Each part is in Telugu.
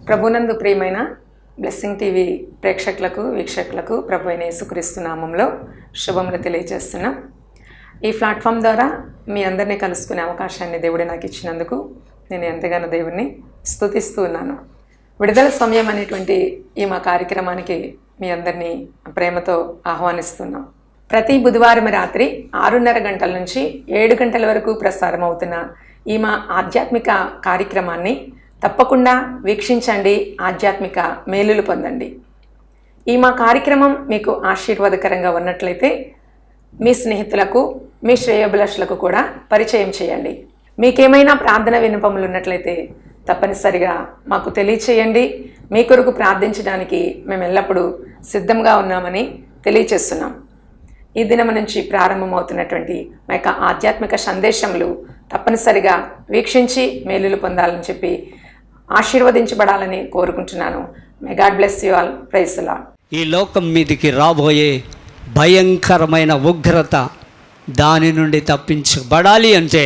ప్రభునందు ప్రియమైన బ్లెస్సింగ్ టీవీ ప్రేక్షకులకు వీక్షకులకు ప్రభు అయిన యేసుక్రీస్తు నామంలో శుభములు తెలియజేస్తున్నాం. ఈ ప్లాట్ఫామ్ ద్వారా మీ అందరినీ కలుసుకునే అవకాశాన్ని దేవుడే నాకు ఇచ్చినందుకు నేను ఎంతగానో దేవుడిని స్తుతిస్తూ ఉన్నాను. విడుదల సమయం అనేటువంటి ఈ మా కార్యక్రమానికి మీ అందరినీ ప్రేమతో ఆహ్వానిస్తున్నాం. ప్రతి బుధవారం రాత్రి 6:30 గంటల నుంచి 7 గంటల వరకు ప్రసారం అవుతున్న ఈ మా ఆధ్యాత్మిక కార్యక్రమాన్ని తప్పకుండా వీక్షించండి, ఆధ్యాత్మిక మేలులు పొందండి. ఈ మా కార్యక్రమం మీకు ఆశీర్వాదకరంగా ఉన్నట్లయితే మీ స్నేహితులకు, మీ శ్రేయోభిలాషులకు కూడా పరిచయం చేయండి. మీకేమైనా ప్రార్థన విన్నపములు ఉన్నట్లయితే తప్పనిసరిగా మాకు తెలియచేయండి. మీ కొరకు ప్రార్థించడానికి మేము ఎల్లప్పుడూ సిద్ధంగా ఉన్నామని తెలియచేస్తున్నాం. ఈ దినం నుంచి ప్రారంభమవుతున్నటువంటి మా యొక్క ఆధ్యాత్మిక సందేశములు తప్పనిసరిగా వీక్షించి మేలులు పొందాలని చెప్పి ఆశీర్వదించబడాలని కోరుకుంటున్నాను. May God bless you all. Praise the Lord. ఈ లోకం మీదికి రాబోయే భయంకరమైన ఉగ్రత దాని నుండి తప్పించబడాలి అంటే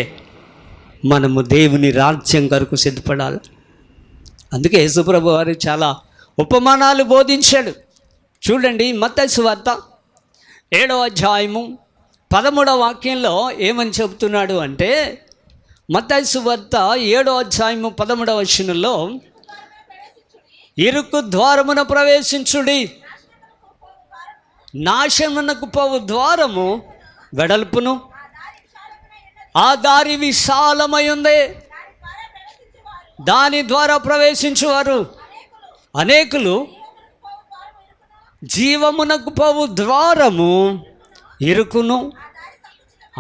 మనము దేవుని రాజ్యం కొరకు సిద్ధపడాలి. అందుకే యేసుప్రభు వారు చాలా ఉపమానాలు బోధించాడు. చూడండి, మత్తయి సువార్త 7వ అధ్యాయము 13వ వాక్యంలో ఏమని చెబుతున్నాడు అంటే, మత్తయి సువార్త 7వ అధ్యాయము 13వ వచనంలో, ఇరుకు ద్వారమున ప్రవేశించుడి, నాశనమునకు పోవు ద్వారము వెడల్పును, ఆ దారి విశాలమై ఉంది, దాని ద్వారా ప్రవేశించువారు అనేకులు. జీవమునకు పోవు ద్వారము ఇరుకును,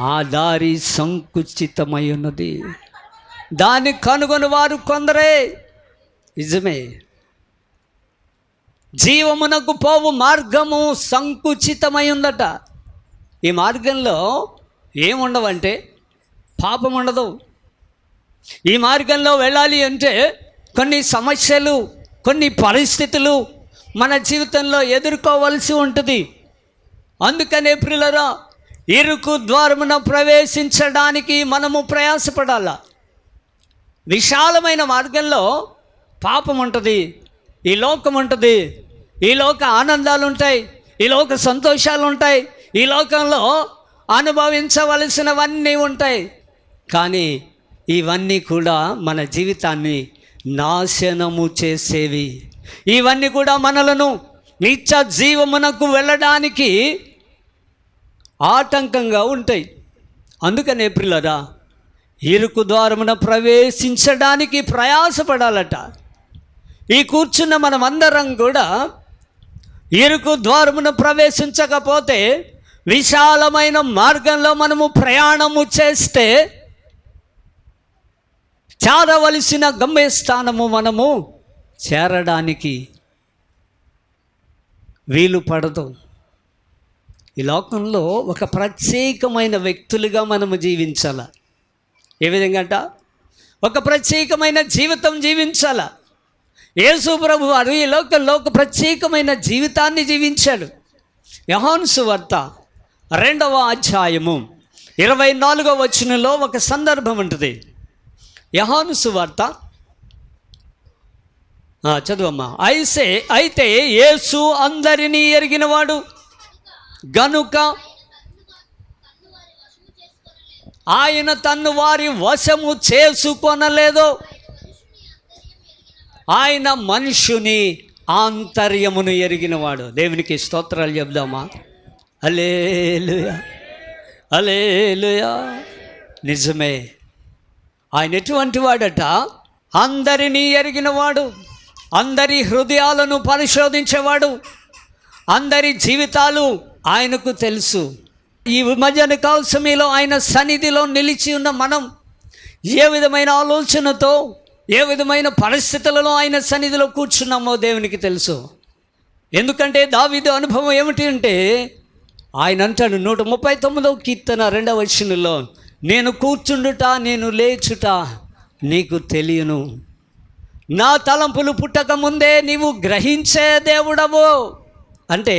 ఆ దారి సంకుచితమై ఉన్నది, దాన్ని కనుగొని వారు కొందరే. నిజమే, జీవమునకు పోవు మార్గము సంకుచితమై ఉందట. ఈ మార్గంలో ఏముండవంటే పాపం ఉండదు. ఈ మార్గంలో వెళ్ళాలి అంటే కొన్ని సమస్యలు, కొన్ని పరిస్థితులు మన జీవితంలో ఎదుర్కోవలసి ఉంటుంది. అందుకనే ప్రియులారా, ఇరుకు ద్వారమున ప్రవేశించడానికి మనము ప్రయాసపడాల. విశాలమైన మార్గంలో పాపం ఉంటుంది, ఈ లోకం ఉంటుంది, ఈ లోక ఆనందాలు ఉంటాయి, ఈ లోక సంతోషాలు ఉంటాయి, ఈ లోకంలో అనుభవించవలసినవన్నీ ఉంటాయి. కానీ ఇవన్నీ కూడా మన జీవితాన్ని నాశనము చేసేవి. ఇవన్నీ కూడా మనలను నిత్య జీవమునకు వెళ్ళడానికి ఆటంకంగా ఉంటాయి. అందుకనే ప్రియులారా, ఇరుకు ద్వారమున ప్రవేశించడానికి ప్రయాసపడాలట. ఈ కూర్చున్న మనమందరం కూడా ఇరుకు ద్వారమున ప్రవేశించకపోతే, విశాలమైన మార్గంలో మనము ప్రయాణము చేస్తే చేరవలసిన గమ్యస్థానము మనము చేరడానికి వీలు పడదు. ఈ లోకంలో ఒక ప్రత్యేకమైన వ్యక్తులుగా మనము జీవించాల. ఏ విధంగా అంట, ఒక ప్రత్యేకమైన జీవితం జీవించాల. యేసు ప్రభు వారు ఈ లోకంలో ఒక ప్రత్యేకమైన జీవితాన్ని జీవించాడు. యోహాను సువార్త 2వ అధ్యాయము 24వ వచనంలో ఒక సందర్భం ఉంటుంది. యోహాను సువార్త చదువమ్మా. అయితే యేసు అందరినీ ఎరిగినవాడు గనుక ఆయన తన్ను వారి వశము చేసుకొనలేదు. ఆయన మనుషుని ఆంతర్యమును ఎరిగినవాడు. దేవునికి స్తోత్రాలు చెప్దామా? హల్లెలూయా, హల్లెలూయా. నిజమే, ఆయన ఎటువంటి వాడట? అందరినీ ఎరిగినవాడు, అందరి హృదయాలను పరిశోధించేవాడు, అందరి జీవితాలు ఆయనకు తెలుసు. ఈ మధ్యాహ్న కాల సమయంలో ఆయన సన్నిధిలో నిలిచి ఉన్న మనం ఏ విధమైన ఆలోచనతో, ఏ విధమైన పరిస్థితులలో ఆయన సన్నిధిలో కూర్చున్నామో దేవునికి తెలుసు. ఎందుకంటే దావీదు అనుభవం ఏమిటి అంటే, ఆయన అంటాడు 139వ కీర్తన 2వ వచనంలో, నేను కూర్చుండుట, నేను లేచుట నీకు తెలియను, నా తలంపులు పుట్టక ముందే నీవు గ్రహించే దేవుడవు. అంటే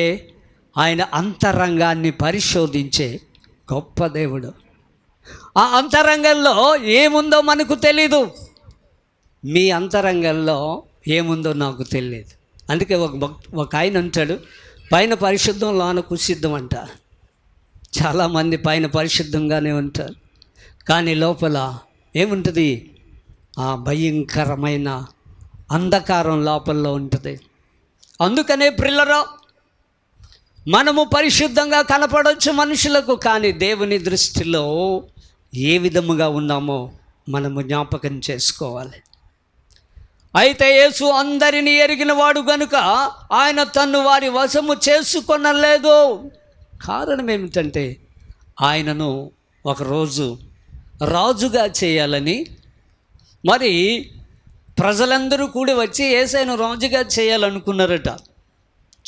ఆయన అంతరంగాన్ని పరిశోధించే గొప్ప దేవుడు. ఆ అంతరంగంలో ఏముందో మనకు తెలీదు. మీ అంతరంగంలో ఏముందో నాకు తెలియదు. అందుకే ఒక ఆయన అంటాడు, పైన పరిశుద్ధం లోన కుసిద్ధం అంట. చాలామంది పైన పరిశుద్ధంగానే ఉంటారు, కానీ లోపల ఏముంటుంది? ఆ భయంకరమైన అంధకారం లోపల్లో ఉంటుంది. అందుకనే పిల్లరా, మనము పరిశుద్ధంగా కనపడవచ్చు మనుషులకు, కానీ దేవుని దృష్టిలో ఏ విధముగా ఉన్నామో మనము జ్ఞాపకం చేసుకోవాలి. అయితే యేసు అందరినీ ఎరిగిన వాడు గనుక ఆయన తన్ను వారి వశము చేసుకొనలేదు. కారణం ఏమిటంటే ఆయనను ఒకరోజు రాజుగా చేయాలని, మరి ప్రజలందరూ కూడి వచ్చి యేసయ్యను రాజుగా చేయాలనుకున్నారట.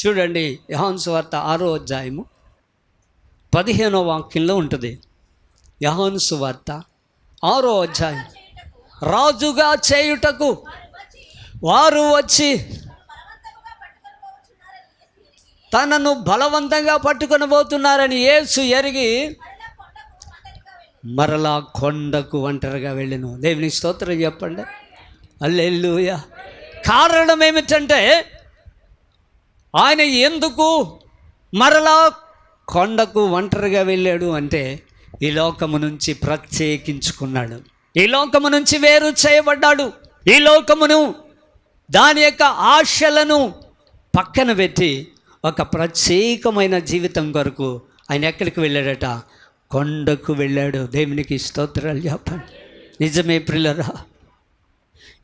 చూడండి, యోహాను సువార్త 6వ అధ్యాయము 15వ వాక్యంలో ఉంటుంది. యోహాను సువార్త 6వ అధ్యాయం. రాజుగా చేయుటకు వారు వచ్చి తనను బలవంతంగా పట్టుకొని పోతున్నారని యేసు ఎరిగి మరలా కొండకు ఒంటరిగా వెళ్ళెను. దేవుని స్తోత్రం చెప్పండి, హల్లెలూయా. కారణం ఏమిటంటే ఆయన ఎందుకు మరలా కొండకు ఒంటరిగా వెళ్ళాడు అంటే ఈ లోకము నుంచి ప్రత్యేకించుకున్నాడు, ఈ లోకము నుంచి వేరు చేయబడ్డాడు. ఈ లోకమును దాని యొక్క ఆశలను పక్కన పెట్టి ఒక ప్రత్యేకమైన జీవితం కొరకు ఆయన ఎక్కడికి వెళ్ళాడట? కొండకు వెళ్ళాడు. దేవునికి స్తోత్రాలు చెప్పండి. నిజమే ప్రియులారా,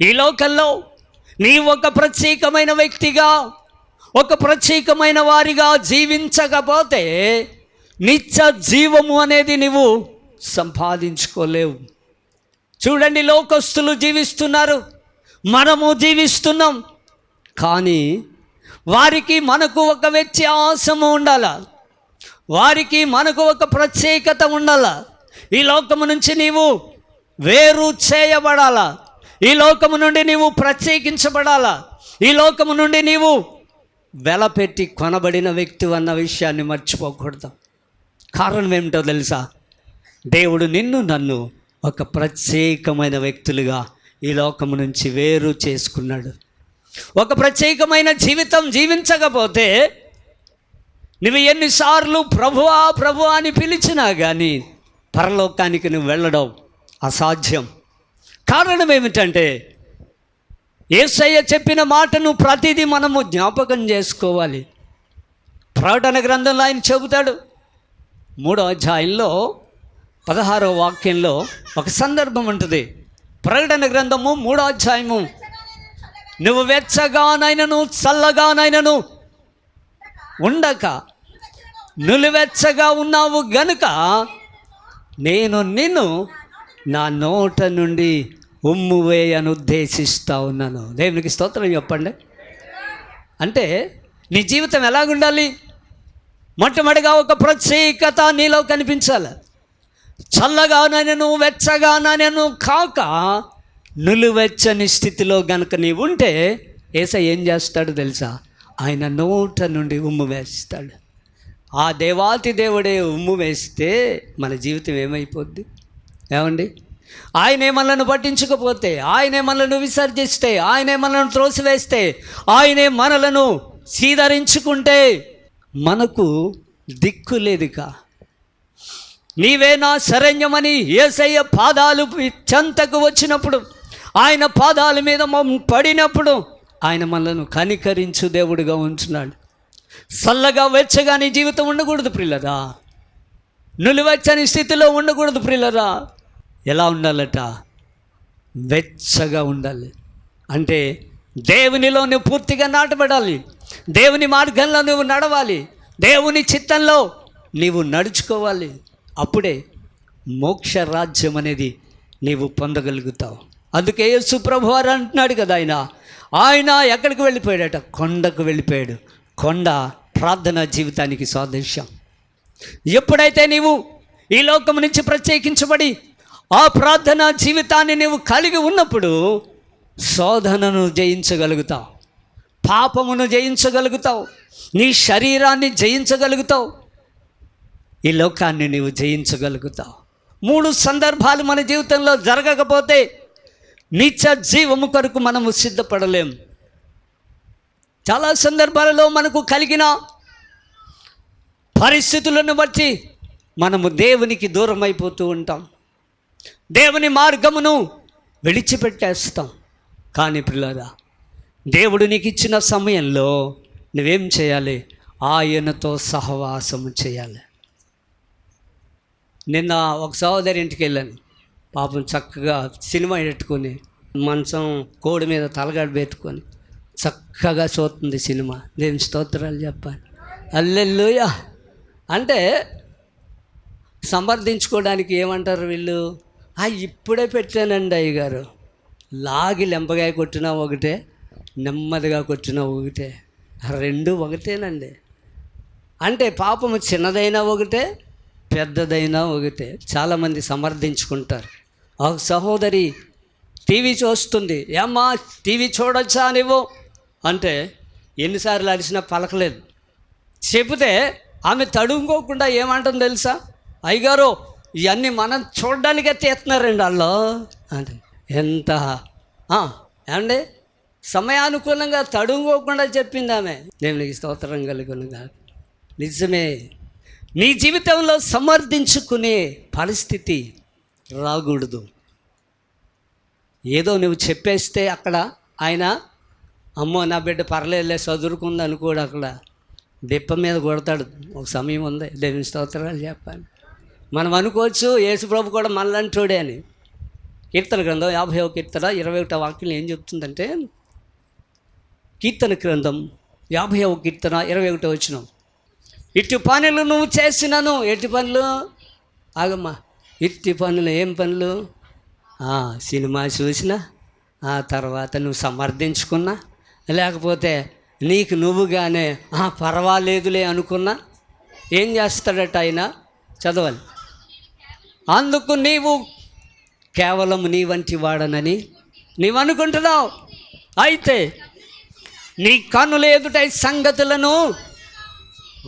ఈ లోకంలో నీ ఒక ప్రత్యేకమైన వ్యక్తిగా, ఒక ప్రత్యేకమైన వారిగా జీవించకపోతే నిత్య జీవము అనేది నువ్వు సంపాదించుకోలేవు. చూడండి, లోకస్తులు జీవిస్తున్నారు, మనము జీవిస్తున్నాం, కానీ వారికి మనకు ఒక వ్యత్యాసము ఉండాలా, వారికి మనకు ఒక ప్రత్యేకత ఉండాలా. ఈ లోకము నుంచి నీవు వేరు చేయబడాలా, ఈ లోకము నుండి నీవు ప్రత్యేకించబడాలా, ఈ లోకము నుండి నీవు వెలపెట్టి కొనబడిన వ్యక్తి అన్న విషయాన్ని మర్చిపోకూడదు. కారణం ఏమిటో తెలుసా? దేవుడు నిన్ను నన్ను ఒక ప్రత్యేకమైన వ్యక్తులుగా ఈ లోకము నుంచి వేరు చేసుకున్నాడు. ఒక ప్రత్యేకమైన జీవితం జీవించకపోతే నువ్వు ఎన్నిసార్లు ప్రభువా ప్రభువా అని పిలిచినా కానీ పరలోకానికి నువ్వు వెళ్ళడం అసాధ్యం. కారణం ఏమిటంటే యేసయ్య చెప్పిన మాటను ప్రతిదీ మనము జ్ఞాపకం చేసుకోవాలి. ప్రకటన గ్రంథంలో ఆయన చెబుతాడు, 3వ అధ్యాయంలో 16వ వాక్యంలో ఒక సందర్భం ఉంటుంది. ప్రకటన గ్రంథము 3వ అధ్యాయము, నువ్వు వెచ్చగానైనను చల్లగానైనను ఉండక నులివెచ్చగా ఉన్నావు గనుక నేను నిన్ను నా నోట నుండి ఉమ్మువేయను ఉద్దేశిస్తూ ఉన్నాను. దేవునికి స్తోత్రం చెప్పండి. అంటే నీ జీవితం ఎలాగుండాలి? మొట్టమొదటిగా ఒక ప్రత్యేకత నీలో కనిపించాలి. చల్లగానైనను వెచ్చగానైనను కాక నులివెచ్చని స్థితిలో గనుక నీవు ఉంటే యేసయ్య ఏం చేస్తాడు తెలుసా? ఆయన నోట నుండి ఉమ్ము వేస్తాడు. ఆ దేవాతి దేవుడే ఉమ్ము వేస్తే మన జీవితం ఏమైపోద్ది? ఏమండి, ఆయనే మనల్ని పట్టించకపోతే, ఆయనే మనలను విసర్జిస్తే, ఆయనే మనలను త్రోసివేస్తే, ఆయనే మనలను సీదరించుకుంటే మనకు దిక్కు లేదుగా. నీవే నా శరణ్యమని యేసయ్య పాదాలు చెంతకు వచ్చినప్పుడు, ఆయన పాదాల మీద పడినప్పుడు ఆయన మనలను కనికరించు దేవుడిగా ఉంచున్నాడు. చల్లగా వెచ్చగా నీ జీవితం ఉండకూడదు ప్రియులరా, నులివెచ్చని స్థితిలో ఉండకూడదు ప్రియులరా. ఎలా ఉండాలట? వెచ్చగా ఉండాలి. అంటే దేవునిలో నువ్వు పూర్తిగా నాటబడాలి, దేవుని మార్గంలో నువ్వు నడవాలి, దేవుని చిత్తంలో నీవు నడుచుకోవాలి. అప్పుడే మోక్ష రాజ్యం అనేది నీవు పొందగలుగుతావు. అందుకే యేసు ప్రభువు వారు అంటున్నాడు కదా, ఆయన ఎక్కడికి వెళ్ళిపోయాడట? కొండకు వెళ్ళిపోయాడు. కొండ ప్రార్థనా జీవితానికి సాదృశ్యం. ఎప్పుడైతే నీవు ఈ లోకం నుంచి ప్రత్యేకించబడి ఆ ప్రార్థనా జీవితాన్ని నీవు కలిగి ఉన్నప్పుడు శోధనను జయించగలుగుతావు, పాపమును జయించగలుగుతావు, నీ శరీరాన్ని జయించగలుగుతావు, ఈ లోకాన్ని నీవు జయించగలుగుతావు. 3 సందర్భాలు మన జీవితంలో జరగకపోతే నిత్య జీవము కొరకు మనము సిద్ధపడలేం. చాలా సందర్భాలలో మనకు కలిగిన పరిస్థితులను బట్టి మనము దేవునికి దూరం అయిపోతూ ఉంటాం, దేవుని మార్గమును విడిచిపెట్టేస్తాం. కానీ పిల్లరా, దేవుడు నీకు ఇచ్చిన సమయంలో నువ్వేం చేయాలి? ఆయనతో సహవాసము చేయాలి. నిన్న ఒక సహోదరి ఇంటికి వెళ్ళాను. పాపం చక్కగా సినిమా పెట్టుకొని మంచం కోడి మీద తలగాడు పెట్టుకొని చక్కగా చూస్తుంది సినిమా. దేవుని స్తోత్రాలు చెప్పాలి. హల్లెలూయా. అంటే సమర్థించుకోవడానికి ఏమంటారు వీళ్ళు? ఇప్పుడే పెట్టానండి అయ్యగారు. లాగి లెంపగాయ కొట్టినా ఒకటే, నెమ్మదిగా కొట్టినా ఒకటే, రెండు ఒకటేనండి. అంటే పాపము చిన్నదైనా ఒకటే, పెద్దదైనా ఒకటే. చాలామంది సమర్థించుకుంటారు. ఒక సహోదరి టీవీ చూస్తుంది. ఏమ్మా టీవీ చూడొచ్చా నువ్వు అంటే ఎన్నిసార్లు అడిచినా పలకలేదు. చెబితే ఆమె తడుముకోకుండా ఏమంటుంది తెలుసా? అయ్యగారు ఇవన్నీ మనం చూడడానికే తీస్తున్నారండి వాళ్ళు అంటే. ఎంత ఏమండి సమయానుకూలంగా తడుముకోకుండా చెప్పింది ఆమె. దేవునికి స్తోత్రం కలుగునుగా. నిజమే, నీ జీవితంలో సమర్థించుకునే పరిస్థితి రాకూడదు. ఏదో నువ్వు చెప్పేస్తే అక్కడ ఆయన అమ్మో నా బిడ్డ పర్లేదులే చదువుకుంది అనుకోడు, అక్కడ డిప్ప మీద కొడతాడు. ఒక సమయం ఉంది. దేవుని స్తోత్రాలు చెప్పాలి. మనం అనుకోవచ్చు యేసుప్రభు కూడా మనలాంటోడే అని. కీర్తన గ్రంథం 50వ కీర్తన 21వ వాక్యం ఏం చెప్తుందంటే, కీర్తన గ్రంథం 50వ కీర్తన 21వ వచనం, ఇట్టి పనులు నువ్వు చేసినాను. ఎట్టి పనులు? ఆగమ్మా, ఇట్టి పనులు ఏం పనులు? సినిమా చూసినా, ఆ తర్వాత నువ్వు సమర్థించుకున్నా, లేకపోతే నీకు నువ్వుగానే పర్వాలేదులే అనుకున్నా, ఏం చేస్తాడట ఆయన? చదవాలి. అందుకు నీవు కేవలం నీ వంటి వాడనని నీవు అనుకుంటున్నావు. అయితే నీ కన్నుల ఎదుట సంగతులను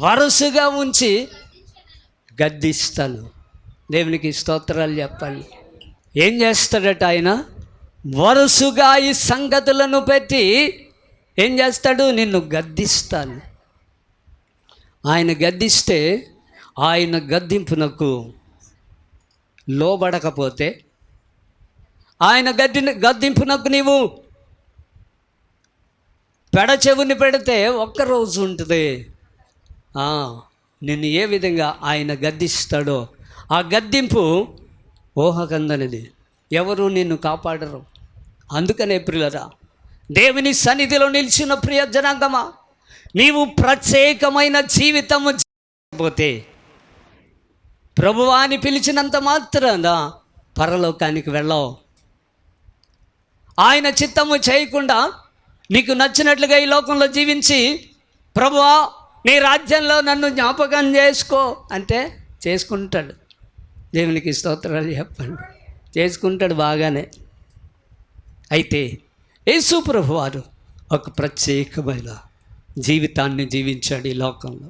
వరుసగా ఉంచి గద్దిస్తాను. దేవునికి స్తోత్రాలు చెప్పండి. ఏం చేస్తాడట ఆయన? వరుసగా ఈ సంగతులను పెట్టి ఏం చేస్తాడు? నిన్ను గద్దిస్తాను. ఆయన గద్దిస్తే, ఆయన గద్దింపునకు లోబడకపోతే, ఆయన గద్దింపునకు నీవు పెడచెవుని పెడితే ఒక్కరోజు ఉంటుంది. నిన్ను ఏ విధంగా ఆయన గద్దిస్తాడో ఆ గద్దింపు ఊహకందనిది. ఎవరు నిన్ను కాపాడరు. అందుకనే ప్రియులరా, దేవుని సన్నిధిలో నిలిచిన ప్రియ జనాంగమా, నీవు ప్రత్యేకమైన జీవితము పోతే ప్రభువాని పిలిచినంత మాత్రాన పరలోకానికి వెళ్ళవు. ఆయన చిత్తము చేయకుండా నీకు నచ్చినట్లుగా ఈ లోకంలో జీవించి, ప్రభువా నీ రాజ్యంలో నన్ను జ్ఞాపకం చేసుకో అంటే చేసుకుంటాడు. దేవునికి స్తోత్రాలు చెప్పండి. చేసుకుంటాడు బాగానే. అయితే యేసు ప్రభువారు ఒక ప్రత్యేకమైన జీవితాన్ని జీవించాడు ఈ లోకంలో.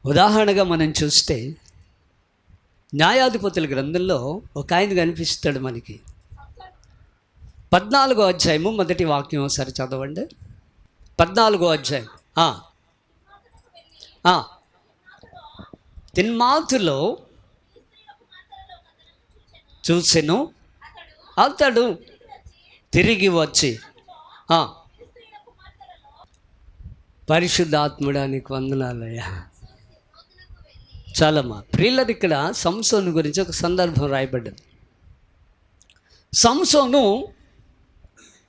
ఉదాహరణగా మనం చూస్తే న్యాయాధిపతుల గ్రంథంలో ఒక ఆయన కనిపిస్తాడు మనకి. 14వ అధ్యాయము మొదటి వాక్యం ఒకసారి చదవండి. 14వ అధ్యాయం. తిన్మాతులో చూసెను. అతడు తిరిగి వచ్చి పరిశుద్ధాత్ముడానికి వందనాలయ్యా. చాలమ్మా ప్రియులది. ఇక్కడ సంసోను గురించి ఒక సందర్భం రాయబడ్డది. సంసోను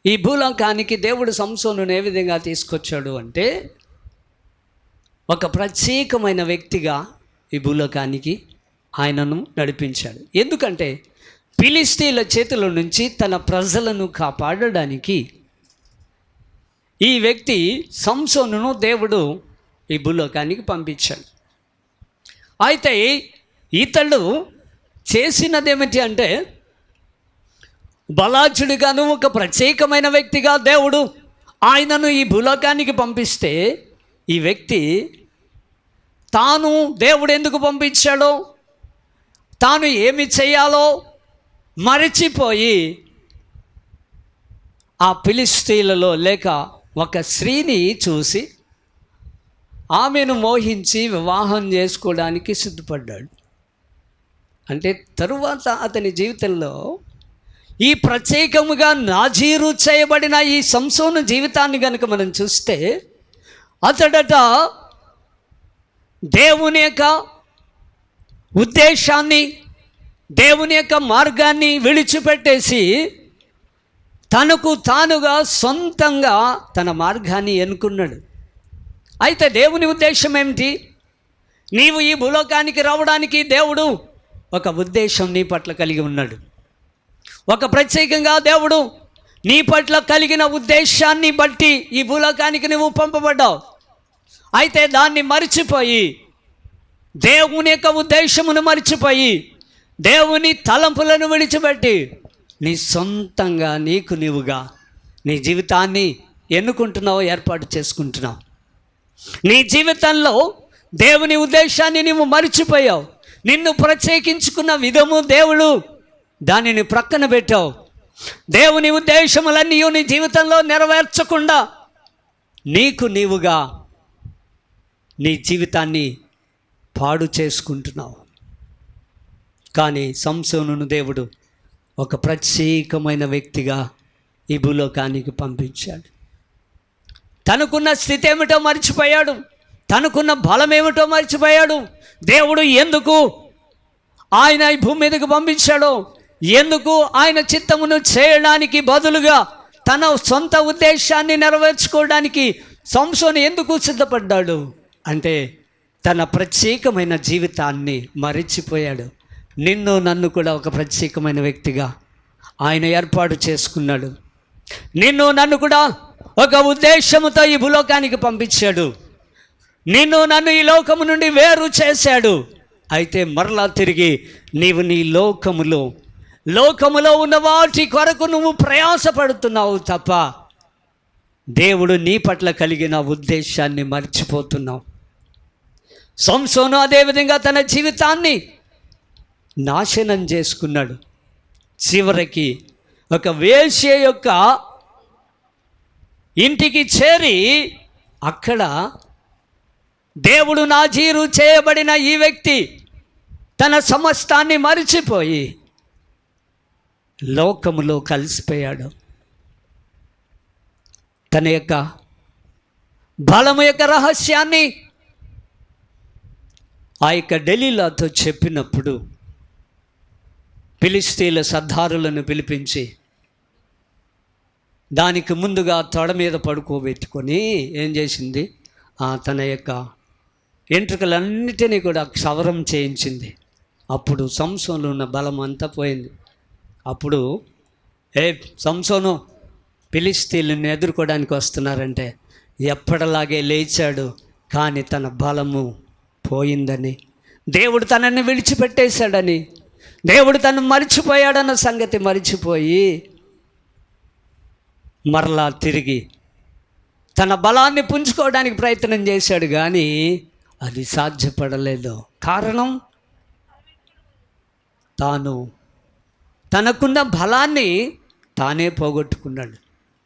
ఈ భూలోకానికి దేవుడు సంసోనును ఏ విధంగా తీసుకొచ్చాడు అంటే, ఒక ప్రత్యేకమైన వ్యక్తిగా ఈ భూలోకానికి ఆయనను నడిపించాడు. ఎందుకంటే ఫిలిష్తీయుల చేతుల నుంచి తన ప్రజలను కాపాడడానికి ఈ వ్యక్తి సంసోనును దేవుడు ఈ భూలోకానికి పంపించాడు. అయితే ఇతడు చేసినదేమిటి అంటే, బలాచుడిగాను ఒక ప్రత్యేకమైన వ్యక్తిగా దేవుడు ఆయనను ఈ భూలోకానికి పంపిస్తే, ఈ వ్యక్తి తాను దేవుడు ఎందుకు పంపించాడో, తాను ఏమి చేయాలో మరచిపోయి ఆ ఫిలిష్తీయులలో లేక ఒక స్త్రీని చూసి ఆమెను మోహించి వివాహం చేసుకోవడానికి సిద్ధపడ్డాడు. అంటే తరువాత అతని జీవితంలో ఈ ప్రత్యేకముగా నాజీరు చేయబడిన ఈ సంసోను జీవితాన్ని కనుక మనం చూస్తే, అతడట దేవుని యొక్క ఉద్దేశాన్ని, దేవుని యొక్క మార్గాన్ని విడిచిపెట్టేసి తనకు తానుగా సొంతంగా తన మార్గాన్ని ఎన్నుకున్నాడు. అయితే దేవుని ఉద్దేశం ఏమిటి? నీవు ఈ భూలోకానికి రావడానికి దేవుడు ఒక ఉద్దేశం నీ పట్ల కలిగి ఉన్నాడు. ఒక ప్రత్యేకంగా దేవుడు నీ పట్ల కలిగిన ఉద్దేశాన్ని బట్టి ఈ భూలోకానికి నువ్వు పంపబడ్డావు. అయితే దాన్ని మరిచిపోయి, దేవుని యొక్క ఉద్దేశమును మరిచిపోయి, దేవుని తలంపులను విడిచిపెట్టి నీ సొంతంగా నీకు నీవుగా నీ జీవితాన్ని ఎన్నుకుంటున్నావు, ఏర్పాటు చేసుకుంటున్నావు. నీ జీవితంలో దేవుని ఉద్దేశాన్ని నువ్వు మరిచిపోయావు. నిన్ను ప్రత్యేకించుకున్న విధము దేవుడు దానిని ప్రక్కన పెట్టావు. దేవుని ఉద్దేశములన్నీ నీ జీవితంలో నెరవేర్చకుండా నీకు నీవుగా నీ జీవితాన్ని పాడు చేసుకుంటున్నావు. కానీ సంసోనును దేవుడు ఒక ప్రత్యేకమైన వ్యక్తిగా ఈ భూలోకానికి పంపించాడు. తనకున్న స్థితి ఏమిటో మర్చిపోయాడు, తనకున్న బలం ఏమిటో మర్చిపోయాడు. దేవుడు ఎందుకు ఆయన ఈ భూమి మీదకి పంపించాడో, ఎందుకు ఆయన చిత్తమును చేయడానికి బదులుగా తన సొంత ఉద్దేశాన్ని నెరవేర్చుకోవడానికి సంసోను ఎందుకు సిద్ధపడ్డాడు అంటే, తన ప్రత్యేకమైన జీవితాన్ని మరిచిపోయాడు. నిన్ను నన్ను కూడా ఒక ప్రత్యేకమైన వ్యక్తిగా ఆయన ఏర్పాటు చేసుకున్నాడు. నిన్ను నన్ను కూడా ఒక ఉద్దేశముతో ఈ భూలోకానికి పంపించాడు. నిన్ను నన్ను ఈ లోకము నుండి వేరు చేశాడు. అయితే మరలా తిరిగి నీవు నీ లోకములో ఉన్న వాటి కొరకు నువ్వు ప్రయాసపడుతున్నావు తప్ప దేవుడు నీ పట్ల కలిగిన ఉద్దేశాన్ని మర్చిపోతున్నావు. సంసోను అదేవిధంగా తన జీవితాన్ని నాశనం చేసుకున్నాడు. చివరికి ఒక వేశ్య యొక్క ఇంటికి చేరి అక్కడ దేవుడు నాజీరు చేయబడిన ఈ వ్యక్తి తన సమస్తాన్ని మరిచిపోయి లోకములో కలిసిపోయాడు. తన యొక్క బలము యొక్క రహస్యాన్ని ఆ యొక్క డెలీలాతో చెప్పినప్పుడు ఫిలిష్తీయుల సర్దారులను పిలిపించి దానికి ముందుగా తొడ మీద పడుకోబెట్టుకొని ఏం చేసింది, తన యొక్క ఎంట్రుకలన్నిటినీ కూడా క్షవరం చేయించింది. అప్పుడు సంసోనులో ఉన్న బలం అంతా పోయింది. అప్పుడు సంసోను ఫిలిష్తీయులను ఎదుర్కోవడానికి వస్తున్నారంటే ఎప్పటిలాగే లేచాడు. కానీ తన బలము పోయిందని, దేవుడు తనని విడిచిపెట్టేశాడని, దేవుడు తను మరిచిపోయాడన్న సంగతి మరిచిపోయి మరలా తిరిగి తన బలాన్ని పుంజుకోవడానికి ప్రయత్నం చేశాడు. కానీ అది సాధ్యపడలేదు. కారణం, తనకున్న బలాన్ని తానే పోగొట్టుకున్నాడు.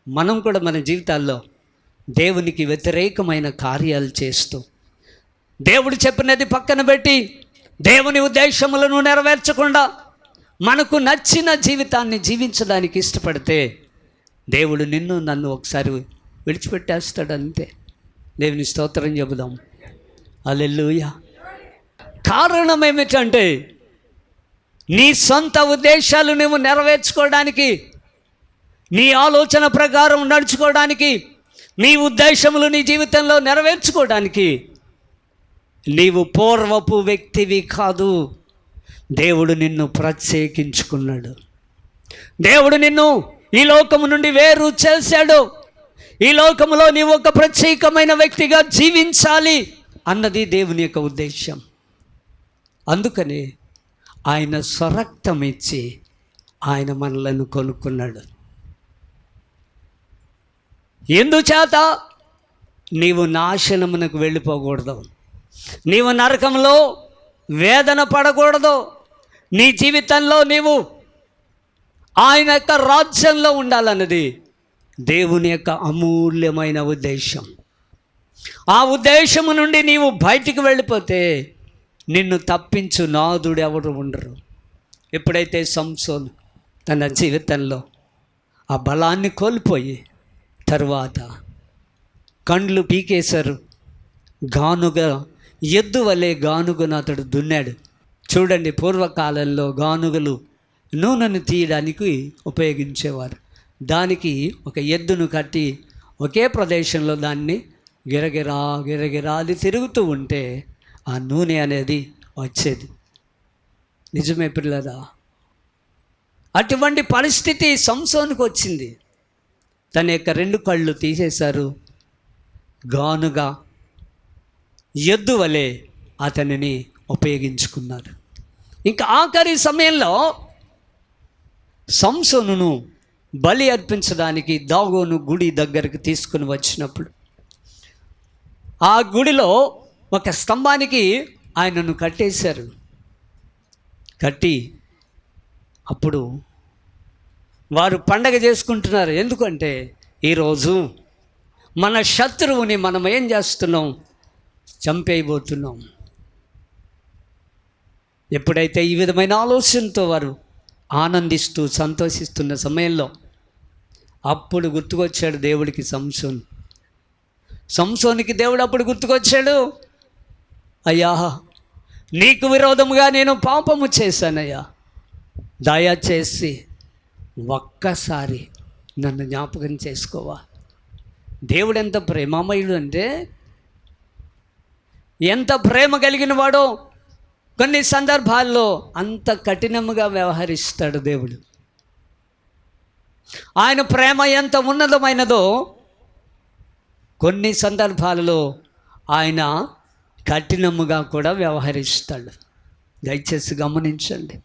మనం కూడా మన జీవితాల్లో దేవునికి వ్యతిరేకమైన కార్యాలు చేస్తూ, దేవుడు చెప్పినది పక్కన పెట్టి, దేవుని ఉద్దేశములను నెరవేర్చకుండా మనకు నచ్చిన జీవితాన్ని జీవించడానికి ఇష్టపడితే దేవుడు నిన్ను నన్ను ఒకసారి విడిచిపెట్టేస్తాడు. అంతే. దేవుని స్తోత్రం చెబుదాం. హల్లెలూయా. కారణం ఏమిటంటే, నీ సొంత ఉద్దేశాలు నువ్వు నెరవేర్చుకోవడానికి, నీ ఆలోచన ప్రకారం నడుచుకోవడానికి, నీ ఉద్దేశములు నీ జీవితంలో నెరవేర్చుకోవడానికి నీవు పూర్వపు వ్యక్తివి కాదు. దేవుడు నిన్ను ప్రత్యేకించుకున్నాడు. దేవుడు నిన్ను ఈ లోకము నుండి వేరు చేశాడు. ఈ లోకములో నీవు ఒక ప్రత్యేకమైన వ్యక్తిగా జీవించాలి అన్నది దేవుని యొక్క ఉద్దేశం. అందుకని ఆయన స్వరక్తం ఇచ్చి ఆయన మనలను కొనుక్కున్నాడు. ఎందుచేత? నీవు నాశనమునకు వెళ్ళిపోకూడదు, నీవు నరకంలో వేదన పడకూడదు, నీ జీవితంలో నీవు ఆయన యొక్క రాజ్యంలో ఉండాలన్నది దేవుని యొక్క అమూల్యమైన ఉద్దేశం. ఆ ఉద్దేశము నుండి నీవు బయటికి వెళ్ళిపోతే నిన్ను తప్పించు నాదుడు ఎవరు ఉండరు. ఎప్పుడైతే సంసోను తన జీవితంలో ఆ బలాన్ని కోల్పోయి తరువాత కండ్లు పీకేశారు, గానుగా ఎద్దు వలె గానుగను అతడు దున్నాడు. చూడండి, పూర్వకాలంలో గానుగలు నూనెను తీయడానికి ఉపయోగించేవారు. దానికి ఒక ఎద్దును కట్టి ఒకే ప్రదేశంలో దాన్ని గిరగిరా గిరగిరా అది తిరుగుతూ ఉంటే ఆ నూనె అనేది వచ్చేది. నిజమే పిల్లరా, అటువంటి పరిస్థితి సంసోనుకు వచ్చింది. తన యొక్క 2 కళ్ళు తీసేశారు, గానుగా ఎద్దు వలె అతనిని ఉపయోగించుకున్నారు. ఇంకా ఆఖరి సమయంలో సంసోనును బలి అర్పించడానికి దాగోను గుడి దగ్గరికి తీసుకుని వచ్చినప్పుడు ఆ గుడిలో ఒక స్తంభానికి ఆయనను కట్టేశారు. కట్టి అప్పుడు వారు పండగ చేసుకుంటున్నారు. ఎందుకంటే ఈరోజు మన శత్రువుని మనం ఏం చేస్తున్నాం? చంపేయబోతున్నాం. ఎప్పుడైతే ఈ విధమైన ఆలోచనతో వారు ఆనందిస్తూ సంతోషిస్తున్న సమయంలో అప్పుడు గుర్తుకొచ్చాడు దేవుడికి సంసోనికి దేవుడు అప్పుడు గుర్తుకొచ్చాడు. అయ్యా, నీకు విరోధముగా నేను పాపము చేశానయ్యా, దయచేసి ఒక్కసారి నన్ను జ్ఞాపకం చేసుకోవా. దేవుడు ఎంత ప్రేమమయుడు అంటే, ఎంత ప్రేమ కలిగిన వాడో కొన్ని సందర్భాల్లో అంత కఠినముగా వ్యవహరిస్తాడు దేవుడు. ఆయన ప్రేమ ఎంత ఉన్నతమైనదో కొన్ని సందర్భాలలో ఆయన కఠినముగా కూడా వ్యవహరిస్తాడు. దయచేసి గమనించండి.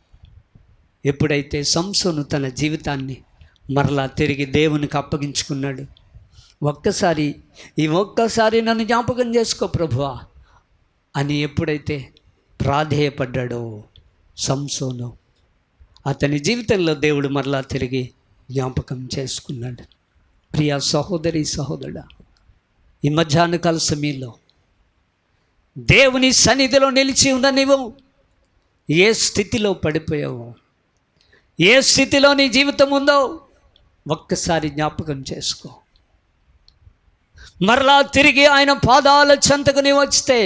ఎప్పుడైతే సంసోను తన జీవితాన్ని మరలా తిరిగి దేవునికి అప్పగించుకున్నాడు, ఒక్కసారి నన్ను జ్ఞాపకం చేసుకో ప్రభువా అని ఎప్పుడైతే ప్రాధేయపడ్డాడో సంసోను, అతని జీవితంలో దేవుడు మరలా తిరిగి జ్ఞాపకం చేసుకున్నాడు. ప్రియ సహోదరి సహోదరుడా, ఈ మధ్యాహ్నకాల సమయంలో దేవుని సన్నిధిలో నిలిచి ఉన్న నీవు ఏ స్థితిలో పడిపోయావో, ఏ స్థితిలో నీ జీవితం ఉందో ఒక్కసారి జ్ఞాపకం చేసుకో. మరలా తిరిగి ఆయన పాదాల చెంతకు నీవు వస్తే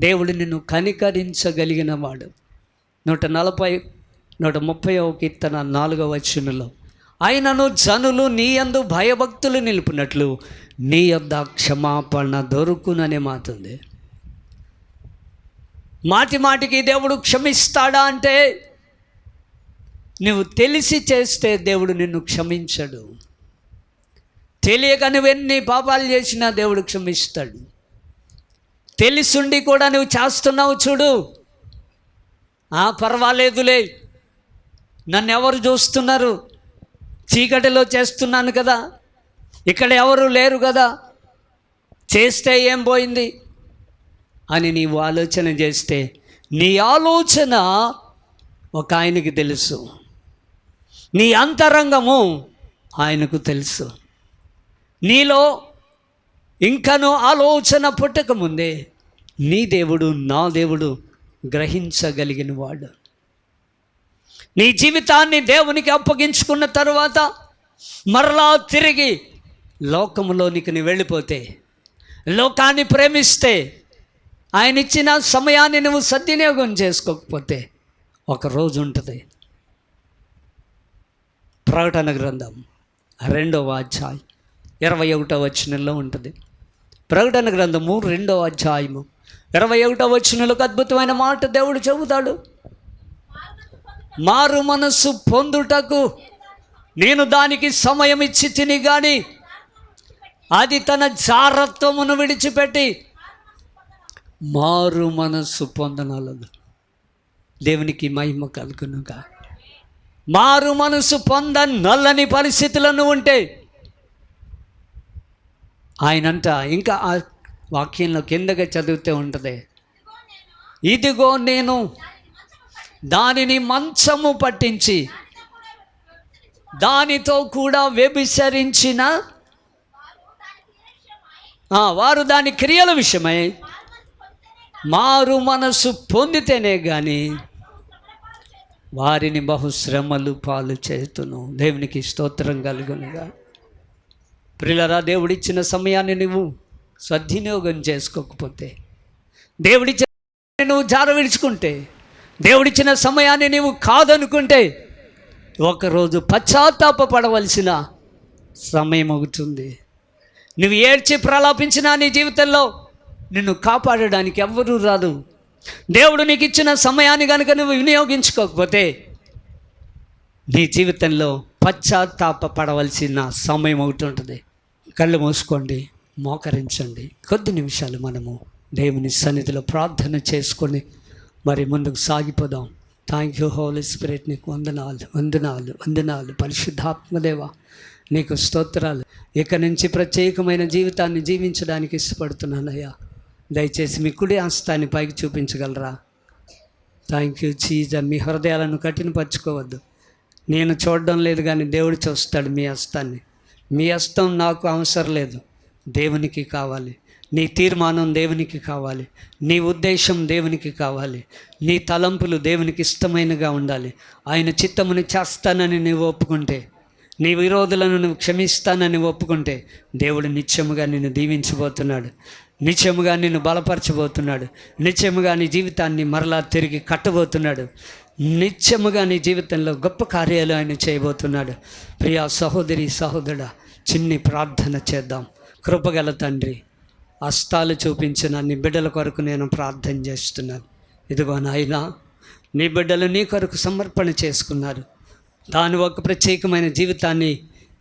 దేవుడు నిన్ను కనికరించగలిగిన వాడు. 130వ కీర్తన 4వ వచనంలో, ఆయనను జనులు నీ యందు భయభక్తులు నిలుపునట్లు నీ యొద్ద క్షమాపణ దొరుకుననే మాట ఉంది. మాటికి దేవుడు క్షమిస్తాడా అంటే, నువ్వు తెలిసి చేస్తే దేవుడు నిన్ను క్షమించడు. తెలియక నువ్వెన్ని పాపాలు చేసినా దేవుడు క్షమిస్తాడు. తెలిసుండి కూడా నువ్వు చేస్తున్నావు చూడు, పర్వాలేదులే, నన్ను ఎవరు చూస్తున్నారు, చీకటిలో చేస్తున్నాను కదా, ఇక్కడ ఎవరు లేరు కదా, చేస్తే ఏం పోయింది అని నీవు ఆలోచన చేస్తే, నీ ఆలోచన ఒక ఆయనకి తెలుసు, నీ అంతరంగము ఆయనకు తెలుసు. నీలో ఇంకనూ ఆలోచన పుట్టకముందే నీ దేవుడు నా దేవుడు గ్రహించగలిగిన వాడు. నీ జీవితాన్ని దేవునికి అప్పగించుకున్న తరువాత మరలా తిరిగి లోకములోనికి నువ్వు వెళ్ళిపోతే, లోకాన్ని ప్రేమిస్తే, ఆయన ఇచ్చిన సమయాన్ని నువ్వు సద్వినియోగం చేసుకోకపోతే ఒక రోజు ఉంటుంది. ప్రకటన గ్రంథం 2వ అధ్యాయం 21వ వచనంలో ఉంటుంది. ప్రకటన గ్రంథము 2వ అధ్యాయము 21వ వచనంలోకి అద్భుతమైన మాట దేవుడు చెబుతాడు. మారు మనస్సు పొందుటకు నేను దానికి సమయం ఇచ్చి తిని గాని అది తన జారత్వమును విడిచిపెట్టి మారు మనస్సు పొందనలదు. దేవునికి మహిమ కలుగునుగా. మారు మనసు పొందనల్లని పరిస్థితులను ఉంటే ఆయనంట, ఇంకా ఆ వాక్యంలో కిందగా చదివితే ఉంటుంది, ఇదిగో నేను దానిని మంచము పట్టించి దానితో కూడా వ్యభిచరించిన వారు దాని క్రియల విషయమై మారు మనసు పొందితేనే కానీ వారిని బహుశ్రమలు పాలు చేతును. దేవునికి స్తోత్రం కలుగునుగా. ప్రియులారా, దేవుడిచ్చిన సమయాన్ని నువ్వు సద్వినియోగం చేసుకోకపోతే, దేవుడిచ్చిన నువ్వు జార విడుచుకుంటే, దేవుడిచ్చిన సమయాన్ని నీవు కాదనుకుంటే ఒకరోజు పశ్చాత్తాపపడవలసిన సమయం అవుతుంది. నువ్వు ఏడ్చి ప్రలాపించినా నీ జీవితంలో నిన్ను కాపాడడానికి ఎవ్వరూ రాదు. దేవుడు నీకు ఇచ్చిన సమయాన్ని కనుక నువ్వు వినియోగించుకోకపోతే నీ జీవితంలో పశ్చాత్తాపపడవలసిన సమయం అవుతుంటుంది. కళ్ళు మూసుకోండి, మోకరించండి. కొద్ది నిమిషాలు మనము దేవుని సన్నిధిలో ప్రార్థన చేసుకొని మరి ముందుకు సాగిపోదాం. Thank you Holy Spirit. నీకు వందనాలు వందనాలు వందనాలు. పరిశుద్ధాత్మదేవ నీకు స్తోత్రాలు. ఇక నుంచి ప్రత్యేకమైన జీవితాన్ని జీవించడానికి ఇష్టపడుతున్నానయ్యా. దయచేసి మీ కుడి హస్తాన్ని పైకి చూపించగలరా? Thank you Jesus. మీ హృదయాలను కఠినపరచుకోవద్దు. నేను చూడడం లేదు కానీ దేవుడు చూస్తాడు మీ హస్తాన్ని. మీ హస్తం నాకు అవసరం లేదు, దేవునికి కావాలి. నీ తీర్మానం దేవునికి కావాలి, నీ ఉద్దేశం దేవునికి కావాలి, నీ తలంపులు దేవునికి ఇష్టమైనగా ఉండాలి. ఆయన చిత్తముని చేస్తానని నువ్వు ఒప్పుకుంటే, నీ విరోధులను నువ్వు క్షమిస్తానని ఒప్పుకుంటే దేవుడు నిత్యముగా నిన్ను దీవించబోతున్నాడు, నిత్యముగా నిన్ను బలపరచబోతున్నాడు, నిత్యముగా నీ జీవితాన్ని మరలా తిరిగి కట్టబోతున్నాడు, నిత్యముగా నీ జీవితంలో గొప్ప కార్యాలు ఆయన చేయబోతున్నాడు. ప్రియా సహోదరి సహోదరుడా, చిన్ని ప్రార్థన చేద్దాం. కృపగల తండ్రి, హస్తాలు చూపించిన నీ బిడ్డల కొరకు నేను ప్రార్థన చేస్తున్నాను. ఇదిగో నాయనా, నీ బిడ్డలు నీ కొరకు సమర్పణ చేసుకున్నారు. తాను ఒక ప్రత్యేకమైన జీవితాన్ని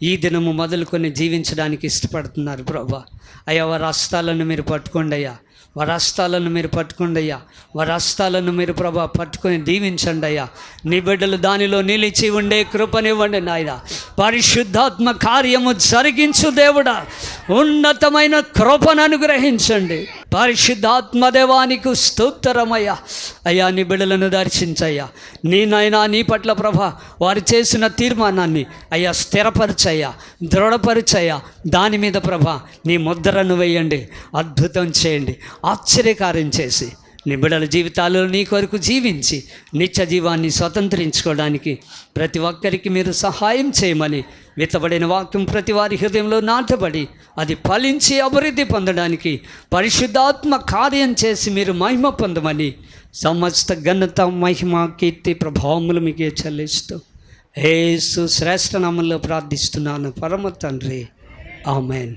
ఈ దినము మొదలుకొని జీవించడానికి ఇష్టపడుతున్నారు. ప్రభా అయ్యా, వారి హస్తాలను మీరు పట్టుకోండి అయ్యా, వారి హస్తాలను మీరు పట్టుకోండి అయ్యా, వారి హస్తాలను మీరు ప్రభా పట్టుకొని దీవించండి అయ్యా. నీ బిడ్డలు దానిలో నిలిచి ఉండే కృపనివ్వండి నాయన. పరిశుద్ధాత్మ కార్యము జరిగించు దేవుడా, ఉన్నతమైన కృపను అనుగ్రహించండి. పరిశుద్ధాత్మ దేవానికి స్తోత్రమయ్యా. అయ్యా, నీ బిడ్డలను దర్శించయ్యా. నీ నాయనా, నీ పట్ల ప్రభా వారు చేసిన తీర్మానాన్ని అయ్యా స్థిరపరచయ్యా, దృఢపరచయ్యా. దాని మీద ప్రభా నీ ముద్రను వేయండి, అద్భుతం చేయండి, ఆశ్చర్యకార్యం చేసి నీ బిడ్డల జీవితాల్లో నీ కొరకు జీవించి నిత్య జీవాన్ని స్వతంత్రించుకోవడానికి ప్రతి ఒక్కరికి మీరు సహాయం చేయమని, విత్తబడిన వాక్యం ప్రతి వారి హృదయంలో నాటబడి అది ఫలించి అభివృద్ధి పొందడానికి పరిశుద్ధాత్మ కార్యం చేసి మీరు మహిమ పొందమని, సమస్త ఘనత మహిమ కీర్తి ప్రభావములు మీకే చెల్లిస్తూ యేసు శ్రేష్ఠ నామములో ప్రార్థిస్తున్నాను పరమ తండ్రి. ఆమెన్.